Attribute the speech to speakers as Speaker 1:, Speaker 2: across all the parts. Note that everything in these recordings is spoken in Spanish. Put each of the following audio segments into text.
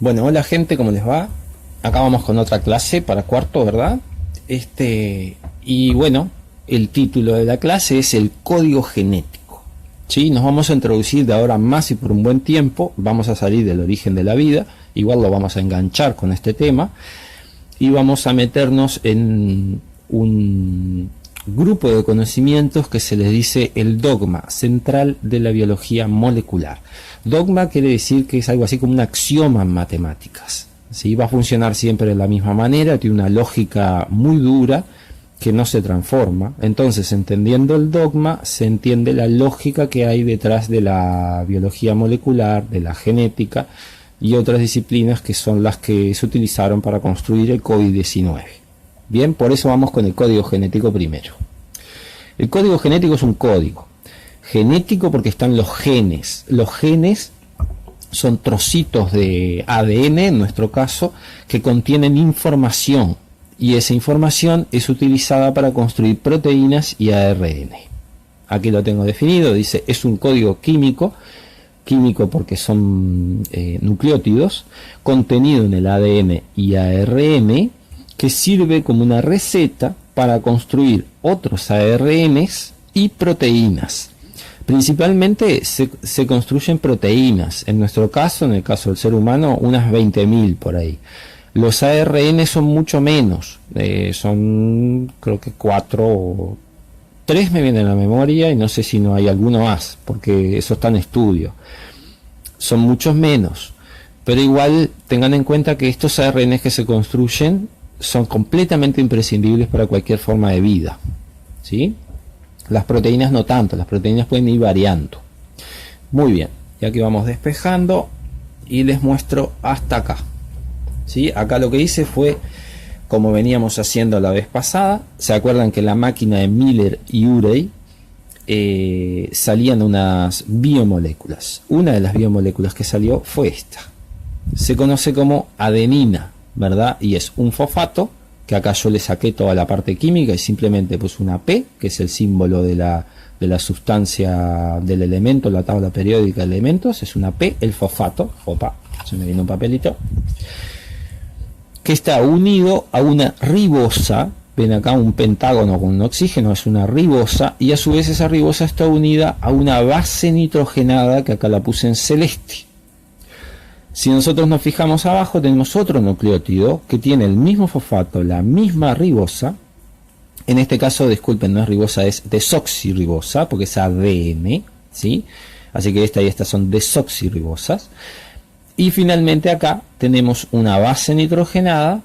Speaker 1: Bueno, hola gente, ¿cómo les va? Acá vamos con otra clase para cuarto, ¿verdad? Y bueno, el título de la clase es el código genético. ¿Sí? Nos vamos a introducir de ahora más y por un buen tiempo, vamos a salir del origen de la vida, igual lo vamos a enganchar con este tema, y vamos a meternos en un grupo de conocimientos que se les dice el dogma central de la biología molecular. Dogma quiere decir que es algo así como un axioma en matemáticas, ¿sí? Va a funcionar siempre de la misma manera, tiene una lógica muy dura que no se transforma. Entonces, entendiendo el dogma, se entiende la lógica que hay detrás de la biología molecular, de la genética y otras disciplinas que son las que se utilizaron para construir el COVID-19. Bien, por eso vamos con el código genético primero. El código genético es un código genético porque están los genes. Los genes son trocitos de ADN, en nuestro caso, que contienen información. Y esa información es utilizada para construir proteínas y ARN. Aquí lo tengo definido, dice, es un código químico porque son nucleótidos, contenido en el ADN y ARN, que sirve como una receta para construir otros ARNs y proteínas. Principalmente se construyen proteínas, en nuestro caso, en el caso del ser humano, unas 20.000 por ahí. Los ARN son mucho menos, son creo que 4 o 3 me vienen a la memoria y no sé si no hay alguno más, porque eso está en estudio. Son muchos menos, pero igual tengan en cuenta que estos ARN que se construyen son completamente imprescindibles para cualquier forma de vida, ¿sí? Las proteínas no tanto, las proteínas pueden ir variando. Muy bien, y aquí vamos despejando y les muestro hasta acá, ¿sí? Acá lo que hice fue, como veníamos haciendo la vez pasada, ¿se acuerdan que la máquina de Miller y Urey salían unas biomoléculas? Una de las biomoléculas que salió fue esta. Se conoce como adenina, ¿verdad? Y es un fosfato, que acá yo le saqué toda la parte química y simplemente puse una P, que es el símbolo de la sustancia del elemento, la tabla periódica de elementos, es una P, el fosfato, opa, se me vino un papelito, que está unido a una ribosa. Ven acá un pentágono con un oxígeno, es una ribosa, y a su vez esa ribosa está unida a una base nitrogenada, que acá la puse en celeste. Si nosotros nos fijamos abajo, tenemos otro nucleótido que tiene el mismo fosfato, la misma ribosa. En este caso, disculpen, no es ribosa, es desoxirribosa, porque es ADN, ¿sí? Así que esta y esta son desoxirribosas. Y finalmente acá tenemos una base nitrogenada,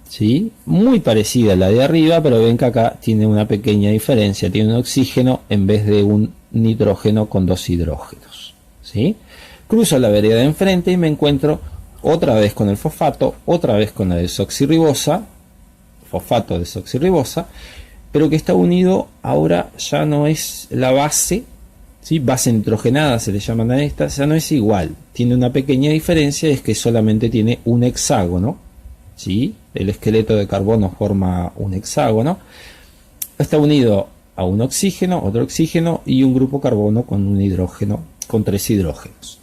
Speaker 1: ¿sí? Muy parecida a la de arriba, pero ven que acá tiene una pequeña diferencia. Tiene un oxígeno en vez de un nitrógeno con 2 hidrógenos, ¿sí? Cruzo la vereda de enfrente y me encuentro otra vez con el fosfato, otra vez con la desoxirribosa, fosfato desoxirribosa, pero que está unido, ahora ya no es la base, ¿sí? Base nitrogenada se le llaman a esta, ya no es igual, tiene una pequeña diferencia, es que solamente tiene un hexágono, ¿sí? El esqueleto de carbono forma un hexágono, está unido a un oxígeno, otro oxígeno y un grupo carbono con un hidrógeno, con 3 hidrógenos.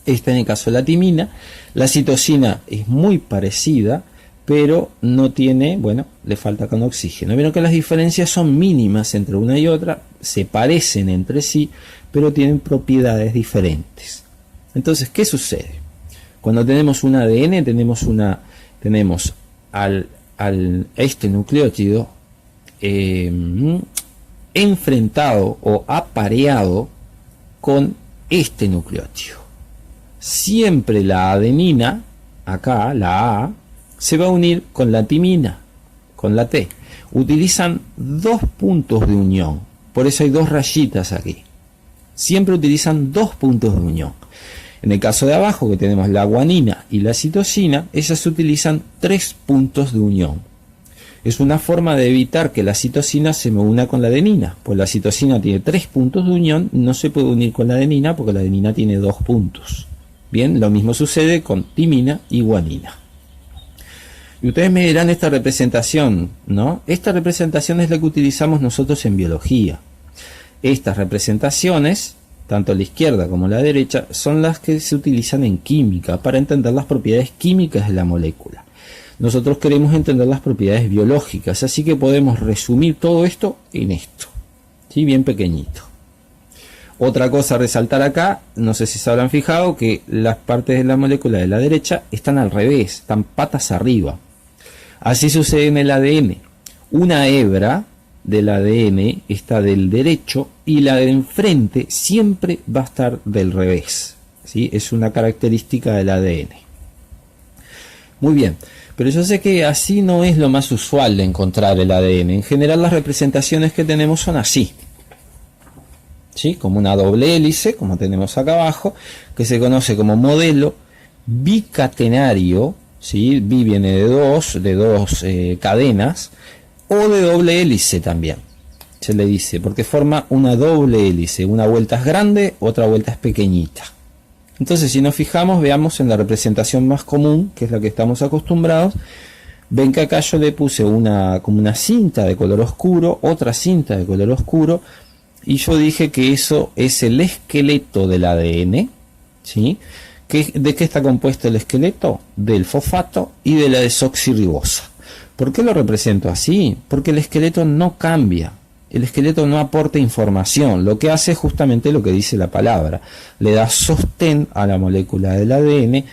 Speaker 1: Esta en el caso de la timina. La citosina es muy parecida, pero no tiene, bueno, le falta con oxígeno. Vieron que las diferencias son mínimas entre una y otra, se parecen entre sí, pero tienen propiedades diferentes. Entonces, ¿qué sucede? Cuando tenemos un ADN, tenemos este nucleótido enfrentado o apareado con este nucleótido. Siempre la adenina, acá la A, se va a unir con la timina, con la T. Utilizan 2 puntos de unión, por eso hay 2 rayitas aquí. Siempre utilizan 2 puntos de unión. En el caso de abajo, que tenemos la guanina y la citosina, ellas utilizan 3 puntos de unión. Es una forma de evitar que la citosina se me una con la adenina, pues la citosina tiene 3 puntos de unión, no se puede unir con la adenina porque la adenina tiene 2 puntos. Bien, lo mismo sucede con timina y guanina. Y ustedes me dirán esta representación, ¿no? Esta representación es la que utilizamos nosotros en biología. Estas representaciones tanto la izquierda como la derecha, son las que se utilizan en química para entender las propiedades químicas de la molécula. Nosotros queremos entender las propiedades biológicas, así que podemos resumir todo esto en esto, ¿sí? Bien pequeñito. Otra cosa a resaltar acá, no sé si se habrán fijado que las partes de la molécula de la derecha están al revés, están patas arriba. Así sucede en el ADN. Una hebra del ADN está del derecho y la de enfrente siempre va a estar del revés, ¿sí? Es una característica del ADN. Muy bien, pero yo sé que así no es lo más usual de encontrar el ADN. En general las representaciones que tenemos son así, ¿sí? Como una doble hélice, como tenemos acá abajo, que se conoce como modelo bicatenario, ¿sí? Bi viene de dos cadenas, o de doble hélice también, se le dice, porque forma una doble hélice, una vuelta es grande, otra vuelta es pequeñita. Entonces, si nos fijamos, veamos en la representación más común, que es la que estamos acostumbrados, ven que acá yo le puse como una cinta de color oscuro, otra cinta de color oscuro, y yo dije que eso es el esqueleto del ADN, ¿sí? ¿De qué está compuesto el esqueleto? Del fosfato y de la desoxirribosa. ¿Por qué lo represento así? Porque el esqueleto no cambia, el esqueleto no aporta información, lo que hace es justamente lo que dice la palabra, le da sostén a la molécula del ADN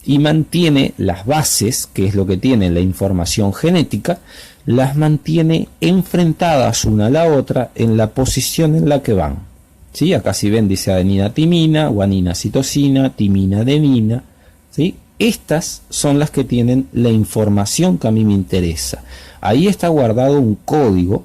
Speaker 1: y mantiene las bases, que es lo que tiene la información genética, las mantiene enfrentadas una a la otra en la posición en la que van. ¿Sí? Acá si ven dice adenina timina, guanina citosina, timina adenina, ¿sí? Estas son las que tienen la información que a mí me interesa. Ahí está guardado un código,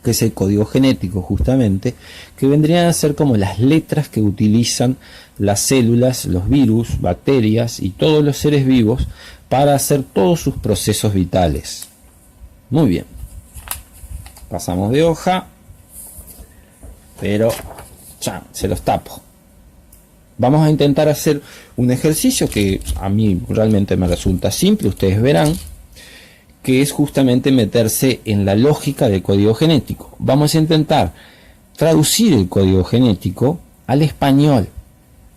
Speaker 1: que es el código genético justamente, que vendrían a ser como las letras que utilizan las células, los virus, bacterias y todos los seres vivos para hacer todos sus procesos vitales. Muy bien. Pasamos de hoja, pero ya, se los tapo. Vamos a intentar hacer un ejercicio que a mí realmente me resulta simple, ustedes verán, que es justamente meterse en la lógica del código genético. Vamos a intentar traducir el código genético al español,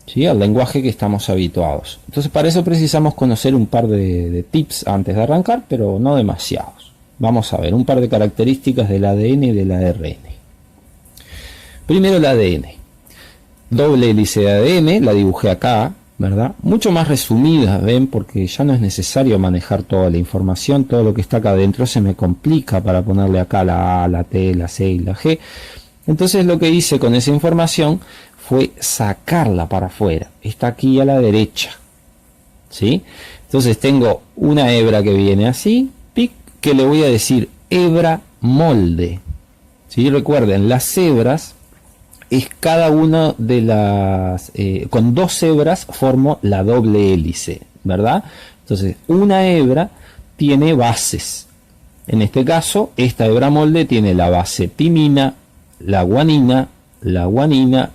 Speaker 1: ¿sí? Al lenguaje que estamos habituados. Entonces para eso precisamos conocer un par de tips antes de arrancar, pero no demasiados. Vamos a ver un par de características del ADN y del ARN. Primero el ADN. Doble hélice de ADN, la dibujé acá, ¿verdad? Mucho más resumida, ¿ven? Porque ya no es necesario manejar toda la información, todo lo que está acá adentro se me complica para ponerle acá la A, la T, la C y la G. Entonces lo que hice con esa información fue sacarla para afuera. Está aquí a la derecha, ¿sí? Entonces tengo una hebra que viene así, pic, que le voy a decir hebra molde, ¿sí? Recuerden, las hebras es cada una de las, con dos hebras formo la doble hélice, ¿verdad? Entonces, una hebra tiene bases. En este caso, esta hebra molde tiene la base timina, la guanina,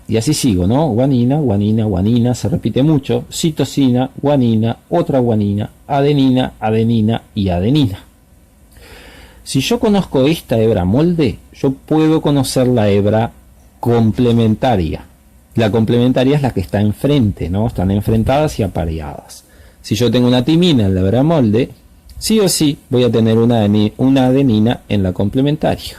Speaker 1: y así sigo, ¿no? Guanina, guanina, guanina, se repite mucho, citosina, guanina, otra guanina, adenina, adenina y adenina. Si yo conozco esta hebra molde, yo puedo conocer la hebra complementaria. La complementaria es la que está enfrente, ¿no? Están enfrentadas y apareadas. Si yo tengo una timina en la hebra molde, sí o sí voy a tener una adenina en la complementaria.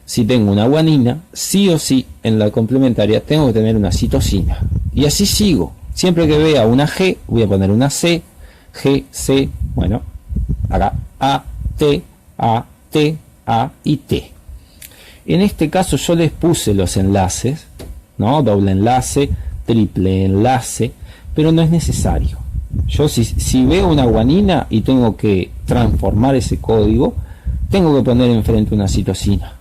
Speaker 1: Si tengo una guanina, sí o sí en la complementaria tengo que tener una citosina. Y así sigo. Siempre que vea una G, voy a poner una C, G, C, bueno, acá A, T y T. En este caso yo les puse los enlaces, ¿no? Doble enlace, triple enlace, pero no es necesario. Yo si veo una guanina y tengo que transformar ese código, tengo que poner enfrente una citosina.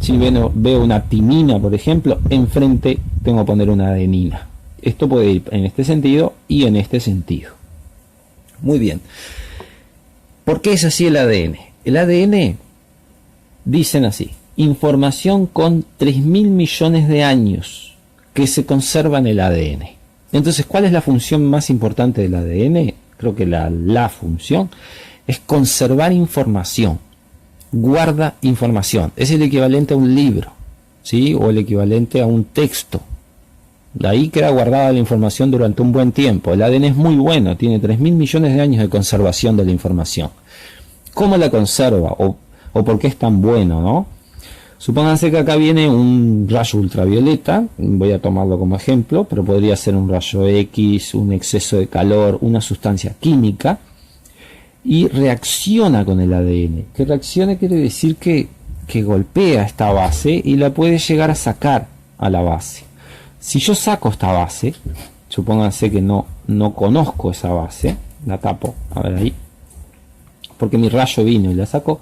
Speaker 1: Si veo una timina, por ejemplo, enfrente tengo que poner una adenina. Esto puede ir en este sentido y en este sentido. Muy bien. ¿Por qué es así el ADN? El ADN, dicen así, información con 3.000 millones de años que se conserva en el ADN. Entonces, ¿cuál es la función más importante del ADN? Creo que la función es conservar información, guarda información. Es el equivalente a un libro, ¿sí? O el equivalente a un texto, De ahí queda guardada la información durante un buen tiempo. El ADN es muy bueno, tiene 3.000 millones de años de conservación de la información. ¿Cómo la conserva? ¿O por qué es tan bueno, no? Supónganse que acá viene un rayo ultravioleta, voy a tomarlo como ejemplo, pero podría ser un rayo X, un exceso de calor, una sustancia química, y reacciona con el ADN. Que reaccione quiere decir que golpea esta base y la puede llegar a sacar a la base. Si yo saco esta base, supónganse que no conozco esa base, la tapo, a ver ahí, porque mi rayo vino y la sacó.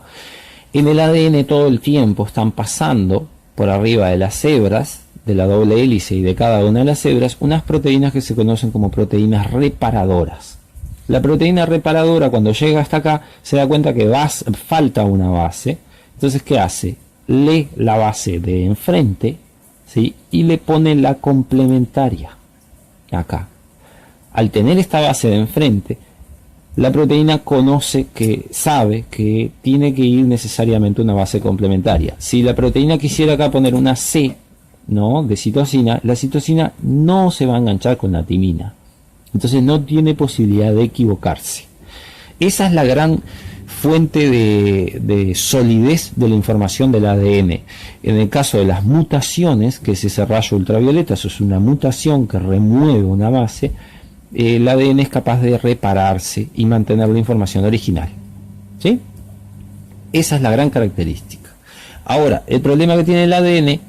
Speaker 1: En el ADN todo el tiempo están pasando por arriba de las hebras, de la doble hélice y de cada una de las hebras, unas proteínas que se conocen como proteínas reparadoras. La proteína reparadora, cuando llega hasta acá, se da cuenta que falta una base. Entonces, ¿qué hace? Lee la base de enfrente, ¿sí? Y le pone la complementaria acá. Al tener esta base de enfrente, la proteína sabe que tiene que ir necesariamente una base complementaria. Si la proteína quisiera acá poner una C, ¿no?, de citosina, la citosina no se va a enganchar con la timina. Entonces no tiene posibilidad de equivocarse. Esa es la gran fuente de solidez de la información del ADN. En el caso de las mutaciones, que es ese rayo ultravioleta, eso es una mutación que remueve una base, el ADN es capaz de repararse y mantener la información original. ¿Sí? Esa es la gran característica. Ahora, el problema que tiene el ADN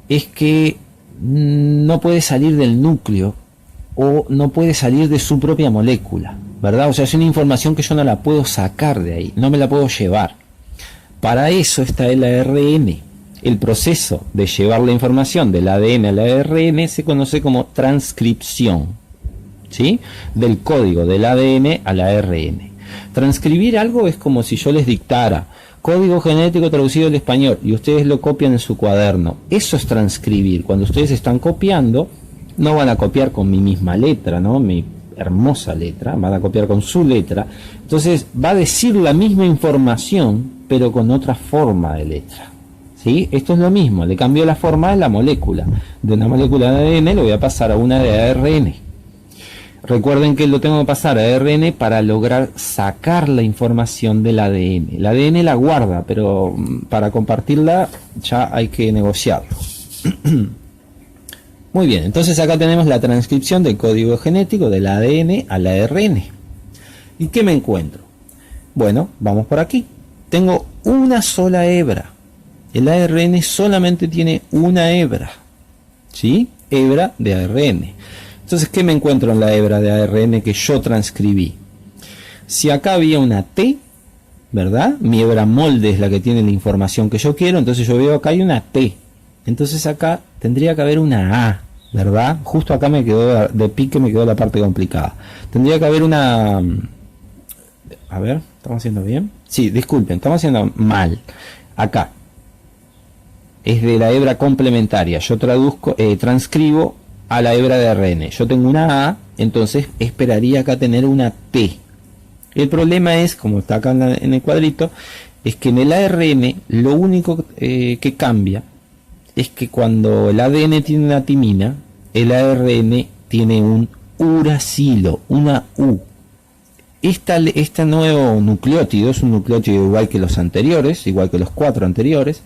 Speaker 1: es que no puede salir del núcleo o no puede salir de su propia molécula, ¿verdad? O sea, es una información que yo no la puedo sacar de ahí, no me la puedo llevar. Para eso está el ARN. El proceso de llevar la información del ADN al ARN se conoce como transcripción, ¿sí? Del código del ADN al ARN. Transcribir algo es como si yo les dictara código genético traducido al español y ustedes lo copian en su cuaderno. Eso es transcribir. Cuando ustedes están copiando, no van a copiar con mi misma letra, ¿no?, mi hermosa letra, van a copiar con su letra. Entonces va a decir la misma información, pero con otra forma de letra. ¿Sí? Esto es lo mismo, le cambió la forma de la molécula. De una molécula de ADN lo voy a pasar a una de ARN. Recuerden que lo tengo que pasar a ARN para lograr sacar la información del ADN. El ADN la guarda, pero para compartirla ya hay que negociarlo. Muy bien, entonces acá tenemos la transcripción del código genético del ADN al ARN. ¿Y qué me encuentro? Bueno, vamos por aquí. Tengo una sola hebra. El ARN solamente tiene una hebra, ¿sí? Hebra de ARN. Entonces, ¿qué me encuentro en la hebra de ARN que yo transcribí? Si acá había una T, ¿verdad? Mi hebra molde es la que tiene la información que yo quiero, entonces yo veo acá hay una T. Entonces acá tendría que haber una A, ¿verdad? Justo acá me quedó de pique, me quedó la parte complicada. Tendría que haber una... A ver, ¿estamos haciendo bien? Sí, disculpen, estamos haciendo mal. Acá. Es de la hebra complementaria. Yo transcribo a la hebra de ARN. Yo tengo una A, entonces esperaría acá tener una T. El problema es, como está acá en el cuadrito, es que en el ARN lo único que cambia es que cuando el ADN tiene una timina, el ARN tiene un uracilo, una U. Este nuevo nucleótido es un nucleótido igual que los anteriores, igual que los 4 anteriores.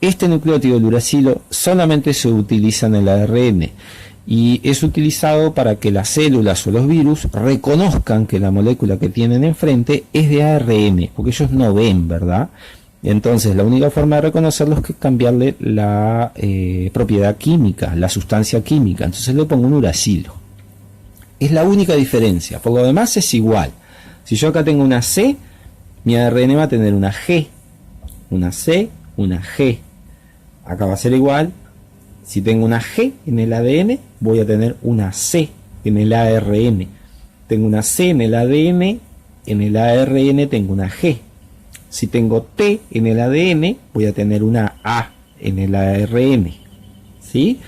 Speaker 1: Este nucleótido, el uracilo, solamente se utiliza en el ARN y es utilizado para que las células o los virus reconozcan que la molécula que tienen enfrente es de ARN, porque ellos no ven, ¿verdad? Entonces la única forma de reconocerlo es que cambiarle la propiedad química, la sustancia química. Entonces le pongo un uracilo. Es la única diferencia, por lo demás es igual. Si yo acá tengo una C, mi ARN va a tener una G, una C, una G. Acá va a ser igual. Si tengo una G en el ADN, voy a tener una C en el ARN. Tengo una C en el ADN, en el ARN tengo una G. Si tengo T en el ADN, voy a tener una A en el ARN. ¿Sí?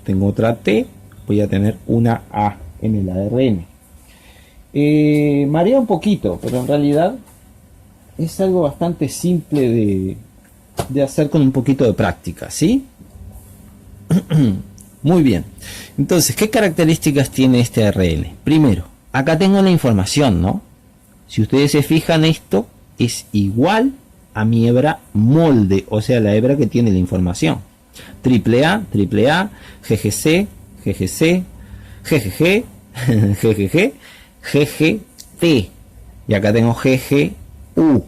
Speaker 1: Tengo otra T, voy a tener una A en el ARN. Marea un poquito, pero en realidad es algo bastante simple de hacer con un poquito de práctica, ¿sí? Muy bien. Entonces, ¿qué características tiene este ARN? Primero, acá tengo la información, ¿no? Si ustedes se fijan, esto es igual a mi hebra molde, o sea, la hebra que tiene la información. Triple A, GGC, GGC, GGG, GGG, GGT. Y acá tengo GGU.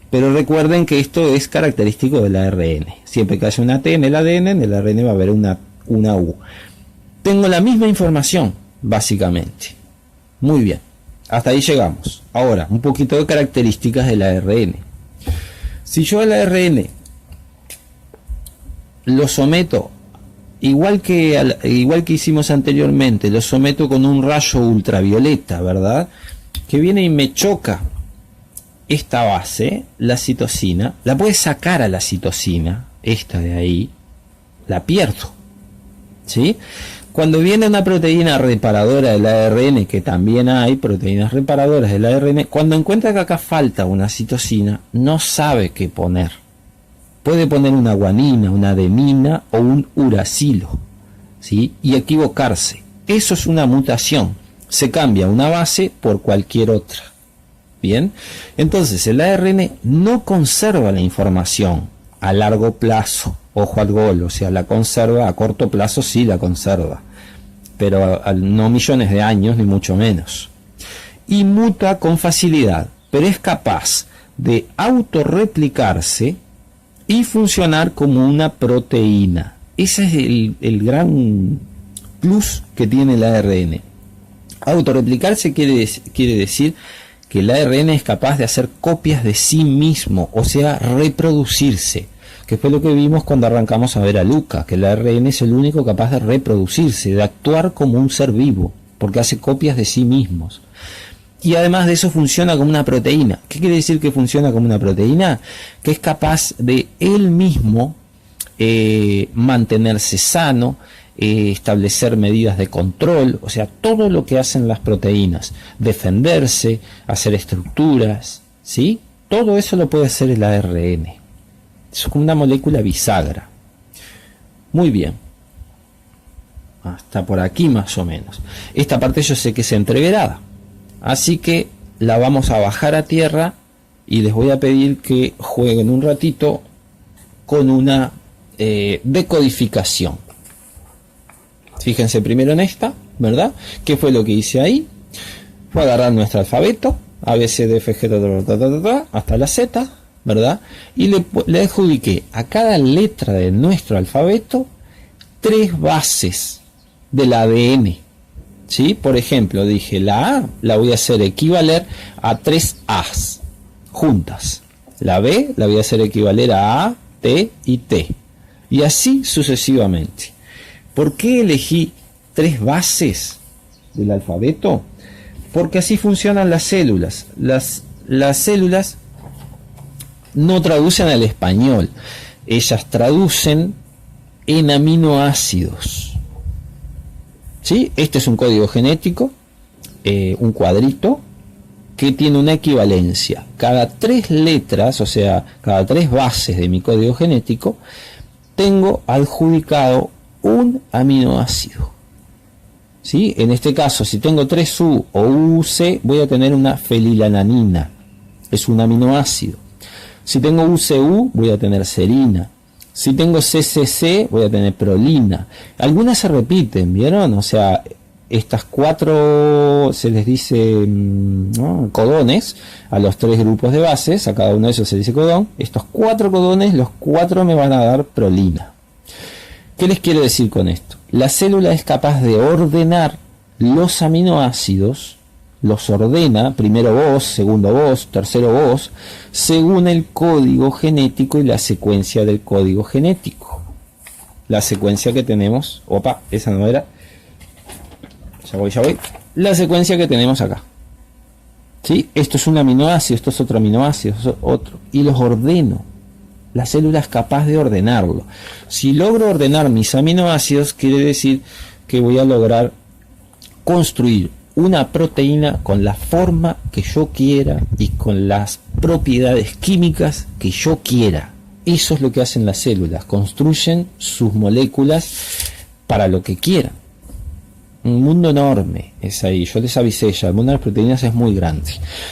Speaker 1: Pero recuerden que esto es característico del ARN. Siempre que haya una T en el ARN va a haber una U. Tengo la misma información, básicamente. Muy bien. Hasta ahí llegamos. Ahora, un poquito de características del ARN. Si yo al ARN lo someto, igual que hicimos anteriormente, lo someto con un rayo ultravioleta, ¿verdad? Que viene y me choca esta base, la citosina, la puede sacar a la citosina, esta de ahí, la pierdo, ¿sí? Cuando viene una proteína reparadora del ARN, que también hay proteínas reparadoras del ARN, cuando encuentra que acá falta una citosina, no sabe qué poner. Puede poner una guanina, una adenina o un uracilo, ¿sí? Y equivocarse. Eso es una mutación. Se cambia una base por cualquier otra. Bien, entonces el ARN no conserva la información a largo plazo, ojo al gol, o sea, la conserva a corto plazo, sí la conserva, pero no millones de años ni mucho menos. Y muta con facilidad, pero es capaz de autorreplicarse y funcionar como una proteína. Ese es el gran plus que tiene el ARN. Autorreplicarse quiere decir que el ARN es capaz de hacer copias de sí mismo, o sea, reproducirse, que fue lo que vimos cuando arrancamos a ver a Luca, que el ARN es el único capaz de reproducirse, de actuar como un ser vivo, porque hace copias de sí mismos. Y además de eso funciona como una proteína. ¿Qué quiere decir que funciona como una proteína? Que es capaz de él mismo mantenerse sano, establecer medidas de control, o sea, todo lo que hacen las proteínas, defenderse, hacer estructuras, ¿sí? Todo eso lo puede hacer el ARN. Es como una molécula bisagra. Muy bien. Hasta por aquí más o menos. Esta parte yo sé que es entreverada, así que la vamos a bajar a tierra y les voy a pedir que jueguen un ratito con una decodificación. Fíjense primero en esta, ¿verdad? ¿Qué fue lo que hice ahí? Fue agarrar nuestro alfabeto, A, B, C, D, F, G, hasta la Z, ¿verdad? Y le adjudiqué a cada letra de nuestro alfabeto 3 bases del ADN, ¿sí? Por ejemplo, dije la A la voy a hacer equivaler a 3 A's juntas. La B la voy a hacer equivaler a T y T. Y así sucesivamente. ¿Por qué elegí 3 bases del alfabeto? Porque así funcionan las células. Las células no traducen al español. Ellas traducen en aminoácidos. ¿Sí? Este es un código genético, un cuadrito, que tiene una equivalencia. Cada 3 letras, o sea, cada 3 bases de mi código genético, tengo adjudicado un aminoácido. ¿Sí? En este caso, si tengo 3U o UC, voy a tener una fenilalanina. Es un aminoácido. Si tengo UCU, voy a tener serina. Si tengo CCC, voy a tener prolina. Algunas se repiten, ¿vieron? O sea, estas 4 se les dice, ¿no?, codones a los 3 grupos de bases. A cada uno de esos se dice codón. Estos 4 codones, los 4 me van a dar prolina. ¿Qué les quiero decir con esto? La célula es capaz de ordenar los aminoácidos, los ordena, primero vos, segundo vos, tercero vos, según el código genético y la secuencia del código genético. La secuencia que tenemos, opa, esa no era, ya voy, la secuencia que tenemos acá. ¿Sí? Esto es un aminoácido, esto es otro aminoácido, esto es otro, y los ordeno. La célula es capaz de ordenarlo. Si logro ordenar mis aminoácidos, quiere decir que voy a lograr construir una proteína con la forma que yo quiera y con las propiedades químicas que yo quiera. Eso es lo que hacen las células. Construyen sus moléculas para lo que quieran. Un mundo enorme es ahí. Yo les avisé ya, el mundo de las proteínas es muy grande.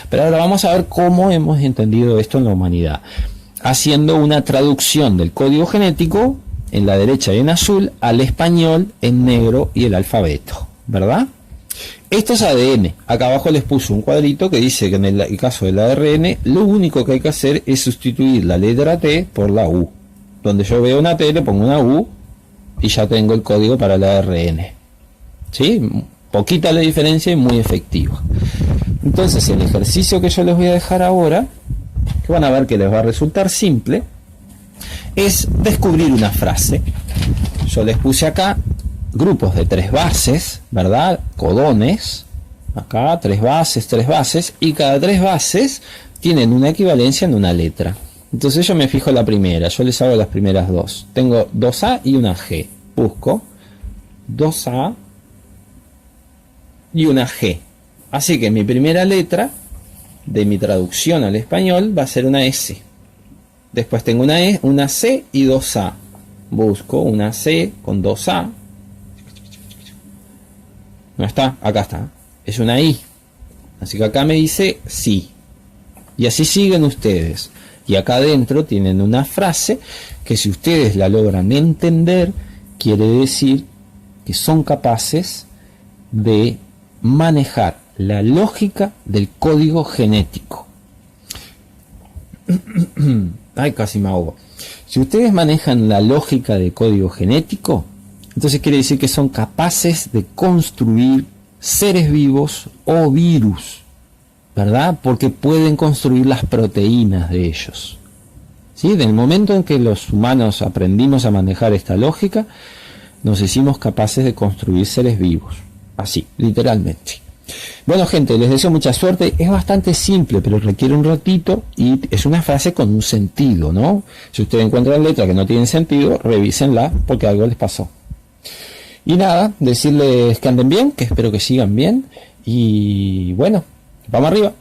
Speaker 1: Pero ahora vamos a ver cómo hemos entendido esto en la humanidad. Haciendo una traducción del código genético, en la derecha y en azul, al español en negro y el alfabeto, ¿verdad? Esto es ADN. Acá abajo les puse un cuadrito que dice que en el caso del ARN, lo único que hay que hacer es sustituir la letra T por la U. Donde yo veo una T, le pongo una U y ya tengo el código para el ARN. ¿Sí? Poquita la diferencia y muy efectiva. Entonces, el ejercicio que yo les voy a dejar ahora, que van a ver que les va a resultar simple, es descubrir una frase. Yo les puse acá grupos de 3 bases, ¿verdad? Codones. Acá 3 bases, y cada 3 bases tienen una equivalencia en una letra. Entonces yo me fijo en la primera, yo les hago las primeras dos. Tengo 2A y una G. Busco 2A y una G. Así que mi primera letra de mi traducción al español va a ser una S. Después tengo una E, una C y 2A. Busco una C con 2A. No está, acá está. Es una I. Así que acá me dice sí. Y así siguen ustedes. Y acá adentro tienen una frase que si ustedes la logran entender, quiere decir que son capaces de manejar la lógica del código genético. Ay, casi me ahogo. Si ustedes manejan la lógica del código genético, entonces quiere decir que son capaces de construir seres vivos o virus, ¿verdad? Porque pueden construir las proteínas de ellos. ¿Sí? En el momento en que los humanos aprendimos a manejar esta lógica, nos hicimos capaces de construir seres vivos. Así, literalmente. Bueno, gente, les deseo mucha suerte. Es bastante simple, pero requiere un ratito y es una frase con un sentido, ¿no? Si ustedes encuentran letras que no tienen sentido, revísenla porque algo les pasó. Y nada, decirles que anden bien, que espero que sigan bien. Y bueno, vamos arriba.